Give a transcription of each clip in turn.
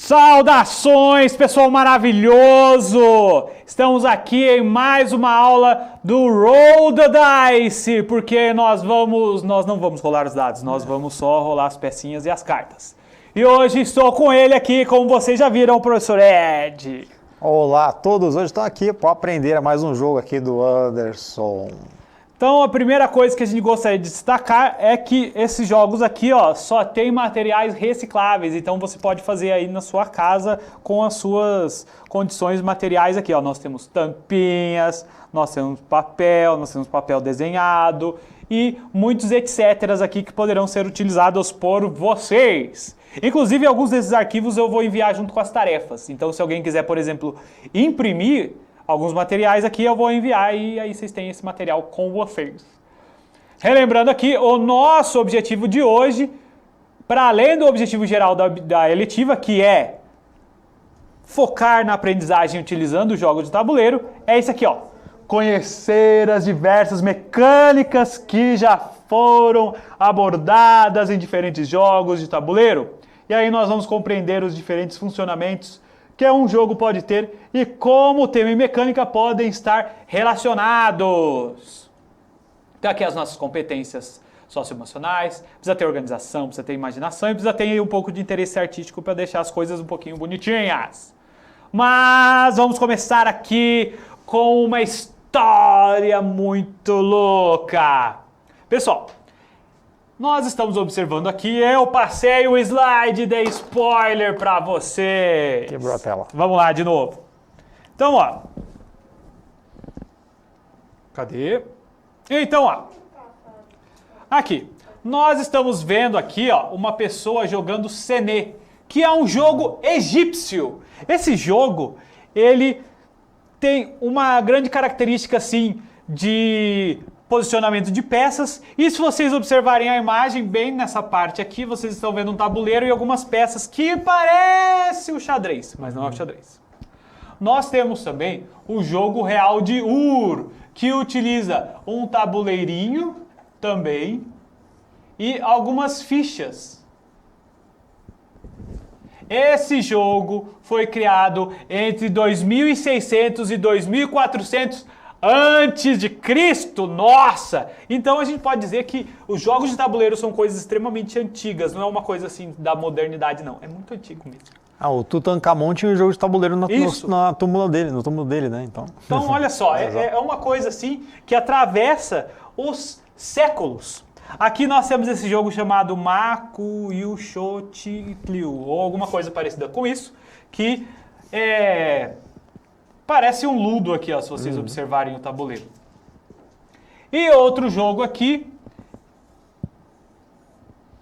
Saudações, pessoal maravilhoso! Estamos aqui em mais uma aula do Roll the Dice, porque nós não vamos rolar os dados, nós vamos só rolar as pecinhas e as cartas. E hoje estou com ele aqui, como vocês já viram, o professor Ed. Olá a todos, hoje estou aqui para aprender mais um jogo aqui do Anderson. Então a primeira coisa que a gente gostaria de destacar é que esses jogos aqui, ó, só tem materiais recicláveis, então você pode fazer aí na sua casa com as suas condições materiais aqui, ó. Nós temos tampinhas, nós temos papel desenhado e muitos etcéteras aqui que poderão ser utilizados por vocês. Inclusive alguns desses arquivos eu vou enviar junto com as tarefas, então se alguém quiser, por exemplo, imprimir alguns materiais aqui eu vou enviar e aí vocês têm esse material com vocês. Relembrando aqui, o nosso objetivo de hoje, para além do objetivo geral da eletiva, que é focar na aprendizagem utilizando jogos de tabuleiro, é isso aqui, ó. Conhecer as diversas mecânicas que já foram abordadas em diferentes jogos de tabuleiro. E aí nós vamos compreender os diferentes funcionamentos que um jogo pode ter e como o tema e mecânica podem estar relacionados. Então aqui as nossas competências socioemocionais, precisa ter organização, precisa ter imaginação e precisa ter um pouco de interesse artístico para deixar as coisas um pouquinho bonitinhas. Mas vamos começar aqui com uma história muito louca. Pessoal, nós estamos observando aqui, eu passei o slide de spoiler para você. Quebrou a tela. Vamos lá de novo. Então, ó. Cadê? Então, ó. Aqui. Nós estamos vendo aqui, ó, uma pessoa jogando Sené, que é um jogo egípcio. Esse jogo, ele tem uma grande característica, assim, de posicionamento de peças, e se vocês observarem a imagem bem nessa parte aqui, vocês estão vendo um tabuleiro e algumas peças que parecem o xadrez, mas não é o xadrez. Nós temos também o jogo real de Ur, que utiliza um tabuleirinho também e algumas fichas. Esse jogo foi criado entre 2600 e 2400 antes de Cristo, nossa! Então a gente pode dizer que os jogos de tabuleiro são coisas extremamente antigas, não é uma coisa assim da modernidade, não. É muito antigo mesmo. Ah, o Tutankhamon tinha um jogo de tabuleiro no túmulo dele, né? Então olha só, é uma coisa assim que atravessa os séculos. Aqui nós temos esse jogo chamado Maku Yushotliu, ou alguma coisa parecida com isso, que parece um ludo aqui, ó, se vocês observarem o tabuleiro. E outro jogo aqui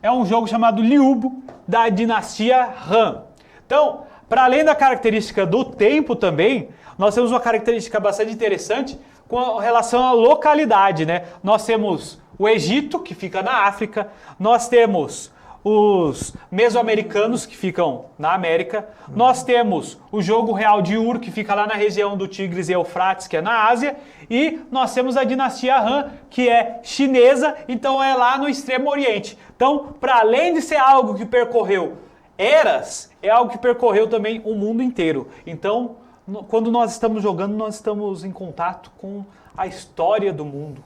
é um jogo chamado Liubo, da dinastia Han. Então, para além da característica do tempo também, nós temos uma característica bastante interessante com relação à localidade, né? Nós temos o Egito, que fica na África, nós temos os mesoamericanos, que ficam na América. Nós temos o jogo real de Ur, que fica lá na região do Tigres e Eufrates, que é na Ásia. E nós temos a dinastia Han, que é chinesa, então é lá no Extremo Oriente. Então, para além de ser algo que percorreu eras, é algo que percorreu também o mundo inteiro. Então, quando nós estamos jogando, nós estamos em contato com a história do mundo.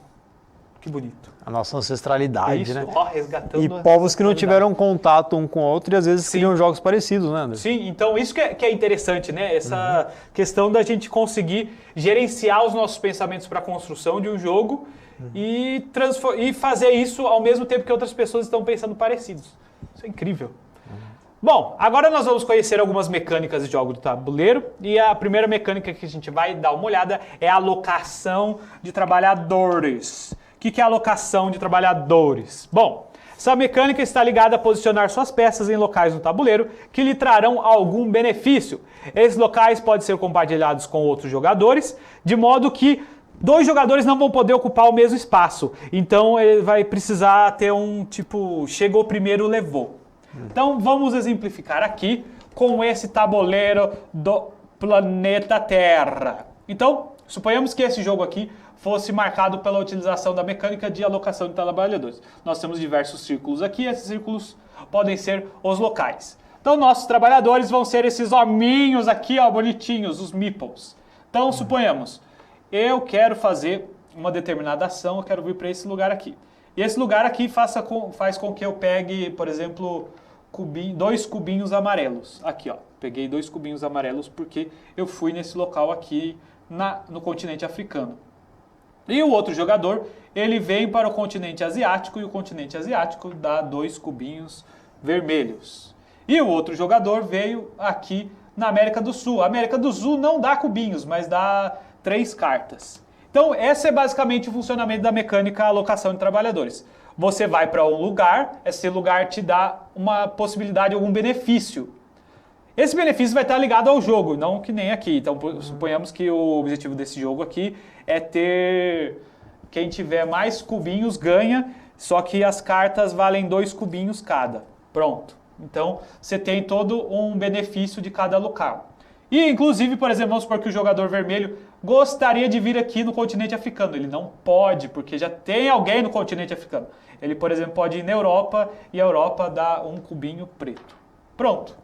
Que bonito. A nossa ancestralidade, isso, né? Ó, resgatando e povos que não tiveram contato um com o outro e às vezes criam jogos parecidos, né, Anderson? Sim, então isso que é interessante, né? Essa questão da gente conseguir gerenciar os nossos pensamentos para a construção de um jogo e fazer isso ao mesmo tempo que outras pessoas estão pensando parecidos. Isso é incrível. Bom, agora nós vamos conhecer algumas mecânicas de jogo do tabuleiro e a primeira mecânica que a gente vai dar uma olhada é a alocação de trabalhadores. O que é a alocação de trabalhadores? Bom, essa mecânica está ligada a posicionar suas peças em locais no tabuleiro que lhe trarão algum benefício. Esses locais podem ser compartilhados com outros jogadores, de modo que dois jogadores não vão poder ocupar o mesmo espaço. Então ele vai precisar ter um tipo, chegou primeiro, levou. Então vamos exemplificar aqui com esse tabuleiro do planeta Terra. Então, suponhamos que esse jogo aqui fosse marcado pela utilização da mecânica de alocação de trabalhadores. Nós temos diversos círculos aqui, esses círculos podem ser os locais. Então, nossos trabalhadores vão ser esses hominhos aqui, ó, bonitinhos, os meeples. Então, suponhamos, eu quero fazer uma determinada ação, eu quero vir para esse lugar aqui. E esse lugar aqui faz com que eu pegue, por exemplo, 2 cubinhos amarelos. Aqui, ó, peguei 2 cubinhos amarelos porque eu fui nesse local aqui no continente africano. E o outro jogador, ele vem para o continente asiático e o continente asiático dá 2 cubinhos vermelhos. E o outro jogador veio aqui na América do Sul. A América do Sul não dá cubinhos, mas dá 3 cartas. Então, esse é basicamente o funcionamento da mecânica alocação de trabalhadores. Você vai para um lugar, esse lugar te dá uma possibilidade, algum benefício. Esse benefício vai estar ligado ao jogo, não que nem aqui. Então, suponhamos que o objetivo desse jogo aqui é ter... Quem tiver mais cubinhos ganha, só que as cartas valem 2 cubinhos cada. Pronto. Então, você tem todo um benefício de cada local. E, inclusive, por exemplo, vamos supor que o jogador vermelho gostaria de vir aqui no continente africano. Ele não pode, porque já tem alguém no continente africano. Ele, por exemplo, pode ir na Europa e a Europa dá 1 cubinho preto. Pronto.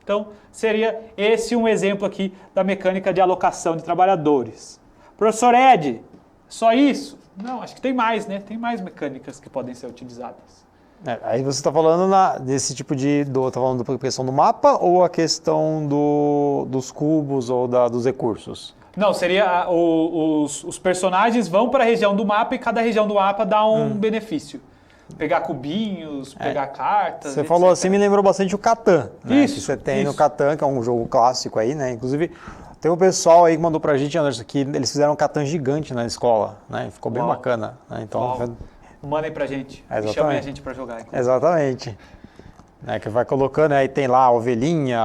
Então, seria esse um exemplo aqui da mecânica de alocação de trabalhadores. Professor Ed, só isso? Não, acho que tem mais, né? Tem mais mecânicas que podem ser utilizadas. Aí você está falando desse tipo tá falando da questão do mapa ou a questão dos cubos ou dos recursos? Não, seria os personagens vão para a região do mapa e cada região do mapa dá um benefício. Pegar cubinhos, pegar cartas. Você falou assim, me lembrou bastante o Catan, né? Isso, que você tem isso. no Catan, que é um jogo clássico aí, né? Inclusive, tem um pessoal aí que mandou pra gente, Anderson, que eles fizeram um Catan gigante na escola, né? E ficou bem bacana. Né? Então, mandem pra gente. Exatamente. Chamem a gente para jogar. Inclusive. Exatamente. Que vai colocando, aí tem lá ovelhinha,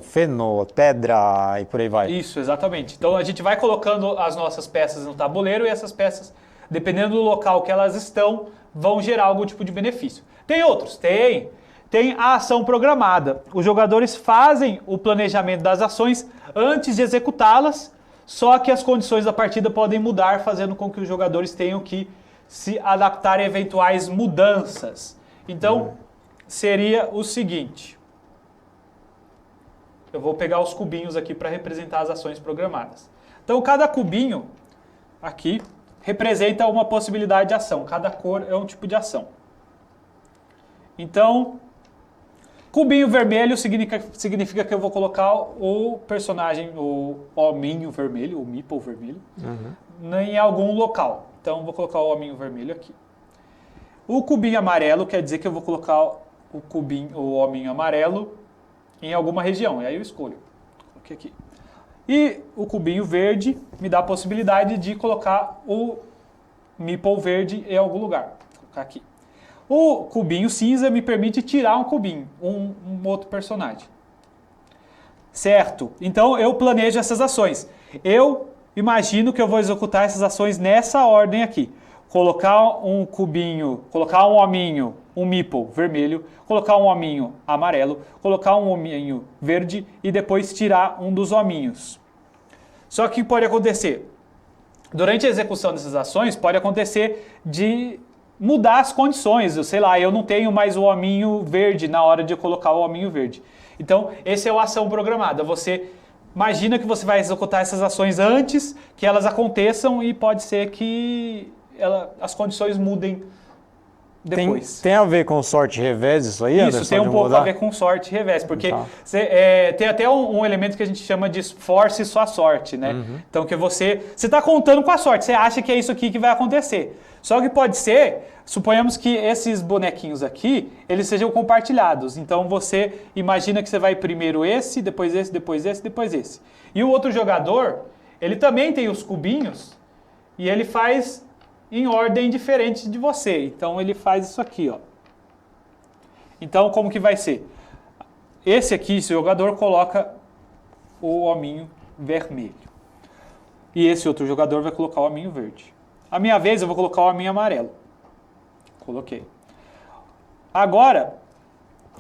feno, pedra e por aí vai. Isso, exatamente. Então a gente vai colocando as nossas peças no tabuleiro e essas peças, dependendo do local que elas estão, vão gerar algum tipo de benefício. Tem outros? Tem. Tem a ação programada. Os jogadores fazem o planejamento das ações antes de executá-las, só que as condições da partida podem mudar, fazendo com que os jogadores tenham que se adaptar a eventuais mudanças. Então, seria o seguinte. Eu vou pegar os cubinhos aqui para representar as ações programadas. Então, cada cubinho aqui representa uma possibilidade de ação. Cada cor é um tipo de ação. Então, cubinho vermelho significa que eu vou colocar o personagem, o hominho vermelho, o meeple vermelho, em algum local. Então, vou colocar o hominho vermelho aqui. O cubinho amarelo quer dizer que eu vou colocar o hominho amarelo em alguma região. E aí eu escolho. Coloquei aqui. E o cubinho verde me dá a possibilidade de colocar o meeple verde em algum lugar. Vou colocar aqui. O cubinho cinza me permite tirar um cubinho, um outro personagem. Certo? Então eu planejo essas ações. Eu imagino que eu vou executar essas ações nessa ordem aqui. Colocar um cubinho, colocar um hominho, um meeple vermelho, colocar um hominho amarelo, colocar um hominho verde e depois tirar um dos hominhos. Só que pode acontecer, durante a execução dessas ações, pode acontecer de mudar as condições. Eu não tenho mais o hominho verde na hora de eu colocar o hominho verde. Então, esse é a ação programada. Você imagina que você vai executar essas ações antes que elas aconteçam e pode ser que as condições mudem depois. Tem a ver com sorte e revés isso aí, Anderson? Isso, tem um pouco a ver com sorte e revés, porque tem até um elemento que a gente chama de force sua sorte, né? Então, que você está contando com a sorte, você acha que é isso aqui que vai acontecer. Só que pode ser, suponhamos que esses bonequinhos aqui, eles sejam compartilhados. Então, você imagina que você vai primeiro esse, depois esse, depois esse, depois esse. E o outro jogador, ele também tem os cubinhos e ele faz em ordem diferente de você. Então, ele faz isso aqui, ó. Então, como que vai ser? Esse aqui, esse jogador, coloca o hominho vermelho. E esse outro jogador vai colocar o hominho verde. A minha vez, eu vou colocar o hominho amarelo. Coloquei. Agora,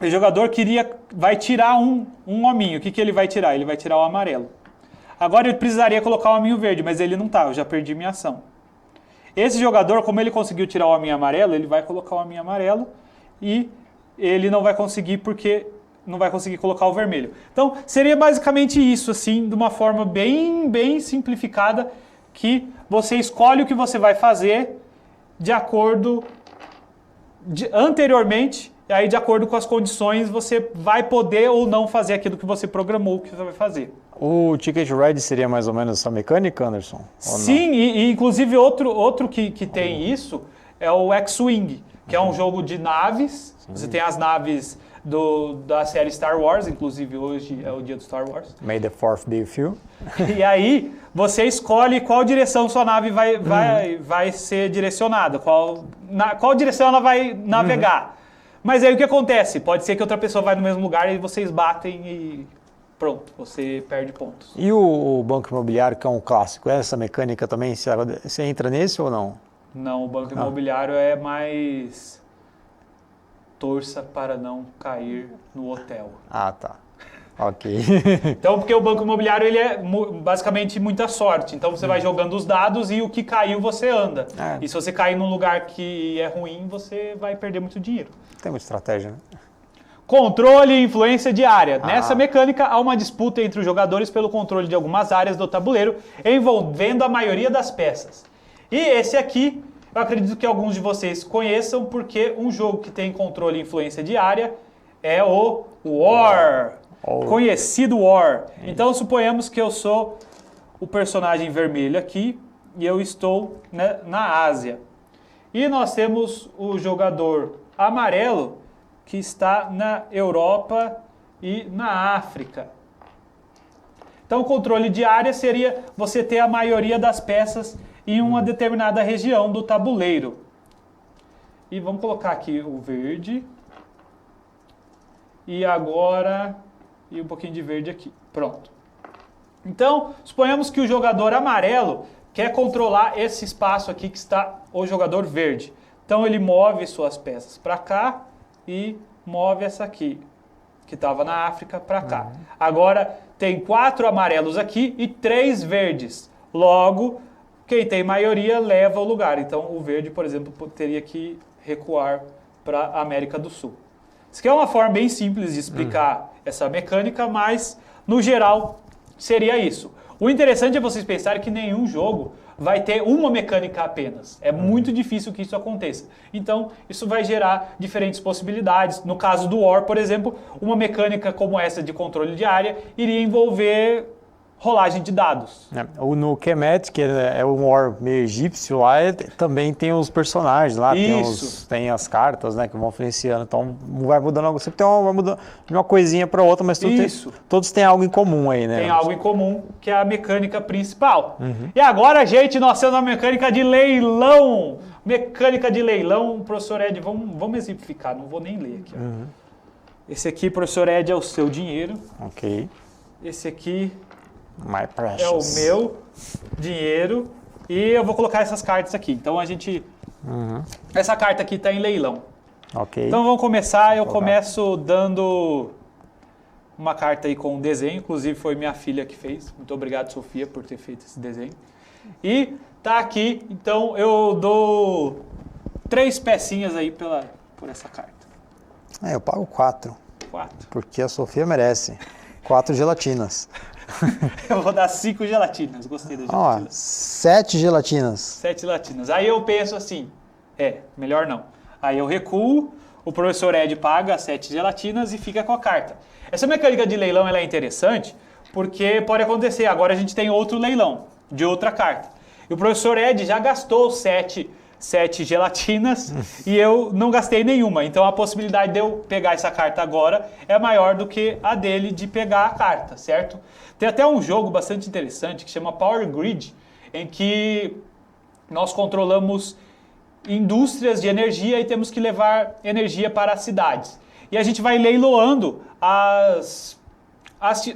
o jogador vai tirar um hominho. O que ele vai tirar? Ele vai tirar o amarelo. Agora, ele precisaria colocar o hominho verde, mas ele não tá. Eu já perdi minha ação. Esse jogador, como ele conseguiu tirar o hominho amarelo, ele vai colocar o hominho amarelo e ele não vai conseguir porque não vai conseguir colocar o vermelho. Então, seria basicamente isso, assim, de uma forma bem simplificada, que você escolhe o que você vai fazer de acordo anteriormente, e aí de acordo com as condições você vai poder ou não fazer aquilo que você programou que você vai fazer. O Ticket Ride seria mais ou menos essa mecânica, Anderson? Sim, e inclusive outro que tem isso é o X-Wing, que é um jogo de naves. Sim. Você tem as naves da série Star Wars, inclusive hoje é o dia do Star Wars. May the 4th be with you. E aí você escolhe qual direção sua nave vai ser direcionada, qual direção ela vai navegar. Mas aí o que acontece? Pode ser que outra pessoa vai no mesmo lugar e vocês batem e pronto, você perde pontos. E o Banco Imobiliário, que é um clássico, essa mecânica também, você entra nesse ou não? Não, o Banco Imobiliário é mais torça para não cair no hotel. Ah, tá. Ok. Então, porque o Banco Imobiliário ele é basicamente muita sorte. Então você vai jogando os dados e o que caiu você anda. É. E se você cair num lugar que é ruim, você vai perder muito dinheiro. Tem muita estratégia, né? Controle e influência de área. Nessa mecânica, há uma disputa entre os jogadores pelo controle de algumas áreas do tabuleiro, envolvendo a maioria das peças. E esse aqui, eu acredito que alguns de vocês conheçam, porque um jogo que tem controle e influência de área é o War. Conhecido War. Então, suponhamos que eu sou o personagem vermelho aqui e eu estou, né, na Ásia. E nós temos o jogador amarelo que está na Europa e na África. Então, o controle de área seria você ter a maioria das peças em uma determinada região do tabuleiro. E vamos colocar aqui o verde. E agora... e um pouquinho de verde aqui. Pronto. Então, suponhamos que o jogador amarelo quer controlar esse espaço aqui que está o jogador verde. Então, ele move suas peças para cá e move essa aqui, que estava na África, para cá. Agora, tem 4 amarelos aqui e 3 verdes. Logo, quem tem maioria leva o lugar. Então, o verde, por exemplo, teria que recuar para a América do Sul. Isso aqui é uma forma bem simples de explicar essa mecânica, mas, no geral, seria isso. O interessante é vocês pensarem que nenhum jogo vai ter uma mecânica apenas. É muito difícil que isso aconteça. Então, isso vai gerar diferentes possibilidades. No caso do War, por exemplo, uma mecânica como essa de controle de área iria envolver rolagem de dados. No Kemet, que é um War meio egípcio lá, também tem os personagens lá, tem as cartas, né, que vão influenciando. Então vai mudando algo, sempre vai mudando de uma coisinha para outra, mas todos têm algo em comum aí, né? Tem algo em comum, que é a mecânica principal. E agora, gente, nós temos a mecânica de leilão. Mecânica de leilão, professor Ed, vamos exemplificar, não vou nem ler aqui. Esse aqui, professor Ed, é o seu dinheiro. Ok. Esse aqui... My precious. É o meu dinheiro e eu vou colocar essas cartas aqui. Então a gente... Essa carta aqui está em leilão. Ok. Então vamos começar. Eu começo dando uma carta aí com um desenho. Inclusive foi minha filha que fez. Muito obrigado, Sofia, por ter feito esse desenho. E tá aqui. Então eu dou 3 pecinhas aí por essa carta. Eu pago 4. 4? Porque a Sofia merece. 4 gelatinas. Eu vou dar 5 gelatinas, gostei das gelatinas. 7 gelatinas. 7 gelatinas. Aí eu penso assim, melhor não. Aí eu recuo, o professor Ed paga 7 gelatinas e fica com a carta. Essa mecânica de leilão ela é interessante porque pode acontecer, agora a gente tem outro leilão de outra carta. E o professor Ed já gastou 7 gelatinas e eu não gastei nenhuma. Então a possibilidade de eu pegar essa carta agora é maior do que a dele de pegar a carta, certo? Tem até um jogo bastante interessante que chama Power Grid, em que nós controlamos indústrias de energia e temos que levar energia para as cidades. E a gente vai leiloando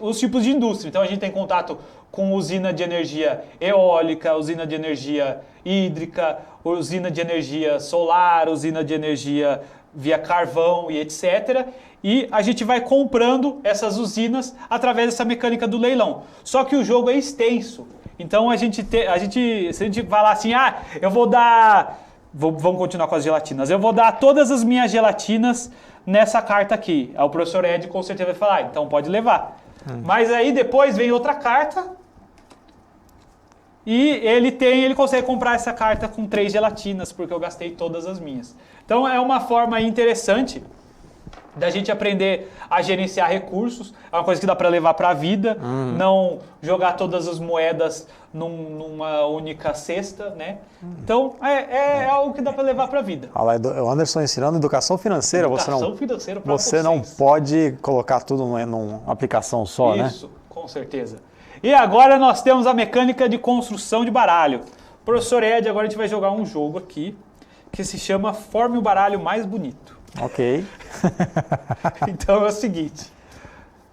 os tipos de indústria. Então a gente tem contato com usina de energia eólica, usina de energia hídrica, usina de energia solar, usina de energia via carvão e etc. E a gente vai comprando essas usinas através dessa mecânica do leilão. Só que o jogo é extenso. Então se a gente falar assim, eu vou dar... Vamos continuar com as gelatinas. Eu vou dar todas as minhas gelatinas nessa carta aqui. Aí o professor Ed com certeza vai falar, então pode levar. Mas aí depois vem outra carta e ele consegue comprar essa carta com 3 gelatinas, porque eu gastei todas as minhas. Então é uma forma interessante da gente aprender a gerenciar recursos. É uma coisa que dá para levar para a vida, não jogar todas as moedas numa única cesta, né? Então é algo que dá para levar para a vida. Olha lá, o Anderson ensinando educação financeira. Educação financeira para você não pode colocar tudo numa aplicação só, né? Isso, com certeza. E agora nós temos a mecânica de construção de baralho. Professor Ed, agora a gente vai jogar um jogo aqui que se chama Forme o Baralho Mais Bonito. Ok. Então é o seguinte,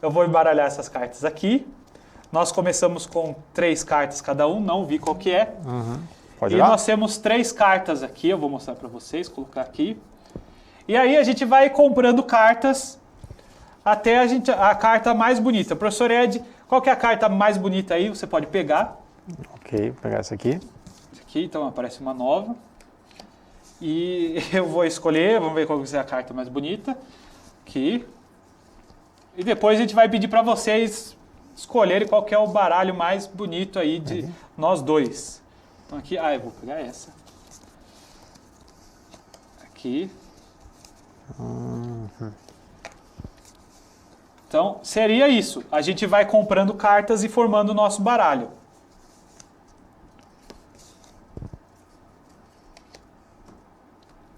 eu vou embaralhar essas cartas aqui. Nós começamos com 3 cartas cada um, não vi qual que é. Pode E ir lá? nós temos 3 cartas aqui, eu vou mostrar para vocês, colocar aqui. E aí a gente vai comprando cartas até a carta mais bonita. Professor Ed, qual que é a carta mais bonita aí? Você pode pegar. Ok, vou pegar essa aqui. Essa aqui, então aparece uma nova. E eu vou escolher, vamos ver qual vai ser a carta mais bonita. Aqui. E depois a gente vai pedir para vocês escolherem qual que é o baralho mais bonito aí de nós dois. Então aqui, eu vou pegar essa. Aqui. Então seria isso. A gente vai comprando cartas e formando o nosso baralho.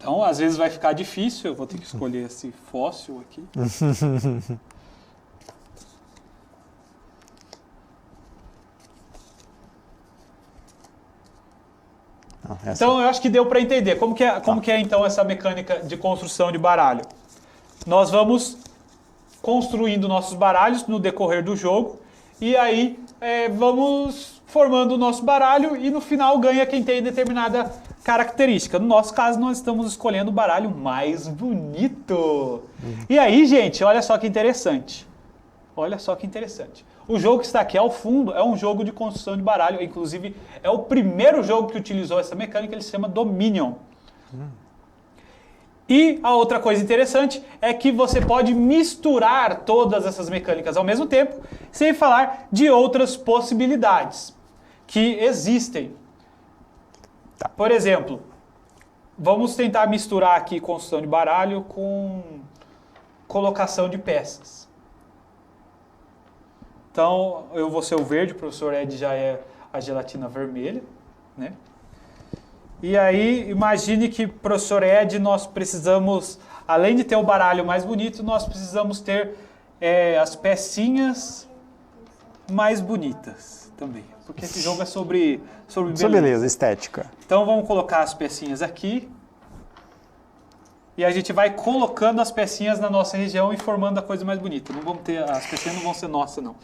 Então, às vezes vai ficar difícil, eu vou ter que escolher esse fóssil aqui. Então, eu acho que deu para entender como que é então essa mecânica de construção de baralho. Nós vamos construindo nossos baralhos no decorrer do jogo e aí vamos formando o nosso baralho e no final ganha quem tem determinada característica. No nosso caso, nós estamos escolhendo o baralho mais bonito. E aí, gente, olha só que interessante. Olha só que interessante. O jogo que está aqui ao fundo é um jogo de construção de baralho. Inclusive, é o primeiro jogo que utilizou essa mecânica, ele se chama Dominion. E a outra coisa interessante é que você pode misturar todas essas mecânicas ao mesmo tempo, sem falar de outras possibilidades que existem. Por exemplo, vamos tentar misturar aqui construção de baralho com colocação de peças. Então, eu vou ser o verde, o professor Ed já é a gelatina vermelha, né? E aí, imagine que, professor Ed, nós precisamos, além de ter o baralho mais bonito, nós precisamos ter as pecinhas mais bonitas também. Porque esse jogo é sobre beleza. Beleza, estética. Então vamos colocar as pecinhas aqui. E a gente vai colocando as pecinhas na nossa região e formando a coisa mais bonita. As pecinhas não vão ser nossas, não.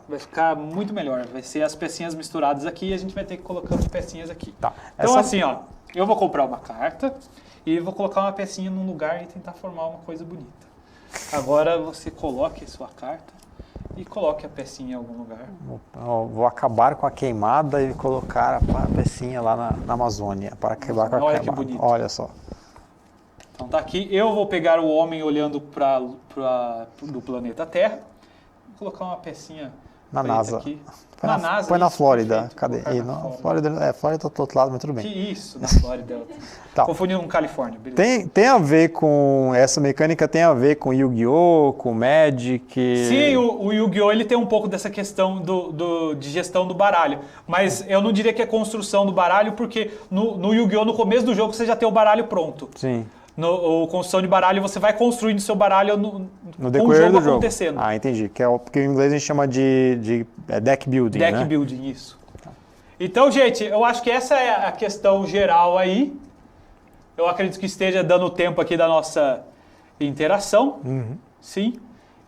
Vai ficar muito melhor. Vai ser as pecinhas misturadas aqui e a gente vai ter que ir colocando pecinhas aqui. Tá. Então assim, eu vou comprar uma carta e vou colocar uma pecinha num lugar e tentar formar uma coisa bonita. Agora você coloque a sua carta e coloque a pecinha em algum lugar. Vou acabar com a queimada e colocar a pecinha lá na Amazônia. Para acabar com a olha queimada. Que bonito. Olha só. Então tá aqui, eu vou pegar o homem olhando do planeta Terra, vou colocar uma pecinha na NASA. Aqui. Põe na Flórida. Perfeito, cadê? Aí, Flórida tá do outro lado, mas tudo bem. Que isso, na Flórida. Tá. Confundindo com Califórnia. Beleza. Tem a ver com... Essa mecânica tem a ver com Yu-Gi-Oh!, com Magic... Sim, o Yu-Gi-Oh! Ele tem um pouco dessa questão de gestão do baralho. Mas eu não diria que é construção do baralho, porque no Yu-Gi-Oh! No começo do jogo você já tem o baralho pronto. Sim. No construção de baralho, você vai construindo seu baralho no decorrer com o jogo do jogo acontecendo. Entendi. Porque em inglês a gente chama de deck building, Deck building, isso. Então, gente, eu acho que essa é a questão geral aí. Eu acredito que esteja dando tempo aqui da nossa interação. Sim.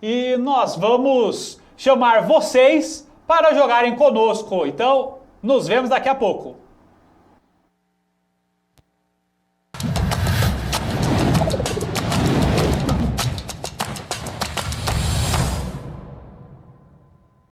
E nós vamos chamar vocês para jogarem conosco. Então, nos vemos daqui a pouco.